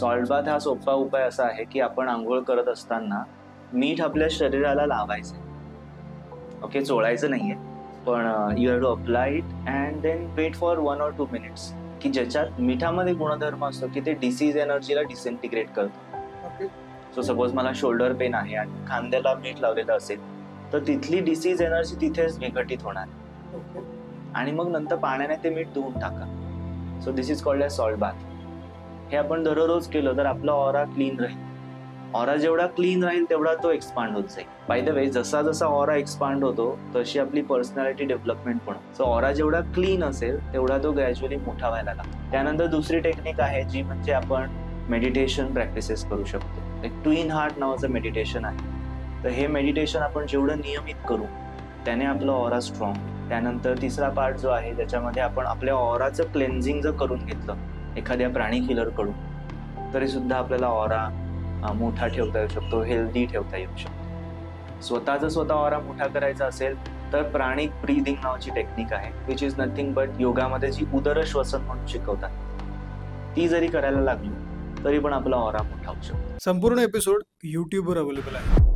Salt bath हा सोपा उपाय असा आहे की आपण आंघोळ करत असताना मीठ आपल्या शरीराला लावायचं. ओके, चोळायचं नाहीये, पण you have to apply it and then wait for 1 or 2 minutes, की ज्याच्यात मिठामध्ये गुणधर्म असतो की ते डिसीज एनर्जीला डिसेंटिग्रेट करतं. सो सपोज मला शोल्डर पेन आहे आणि खांद्याला मीठ लावलेलं असेल तर तिथली डिसीज एनर्जी तिथेच विघटित होणार आणि मग नंतर पाण्याने ते मीठ धुवून टाका. So this is called as salt bath. हे आपण दररोज केलं तर आपला ऑरा क्लीन राहील. ऑरा जेवढा क्लीन राहील तेवढा तो एक्सपांड होत जाईल. बाय द वे, जसा जसा ऑरा एक्सपांड होतो तशी आपली पर्सनॅलिटी डेव्हलपमेंट पण. सो ऑरा जेवढा क्लीन असेल तेवढा तो ग्रॅज्युअली मोठा व्हायला लागतो. त्यानंतर दुसरी टेक्निक आहे जी म्हणजे आपण मेडिटेशन प्रॅक्टिसेस करू शकतो. एक ट्विन हार्ट नावाचं मेडिटेशन आहे. तर हे मेडिटेशन आपण जेवढं नियमित करू त्याने आपलं ऑरा स्ट्रॉंग. त्यानंतर तिसरा पार्ट जो आहे त्याच्यामध्ये आपण आपल्या ऑराचं क्लेन्झिंग जर करून घेतलं एखाद्या प्राणी किलर कडून तरी सुद्धा आपल्याला ऑरा मोठा ठेवता येऊ शकतो, हेल्दी ठेवता येऊ शकतो. स्वतः ऑरा मोठा करायचा असेल तर प्राणिक ब्रीदिंग नावाची टेक्निक आहे, विच इज नथिंग बट योगामध्ये जी उदर श्वसन म्हणून शिकवतात ती जरी करायला लागली तरी पण आपला ऑरा मोठा होऊ शकतो. संपूर्ण एपिसोड YouTube वर अवेलेबल आहे.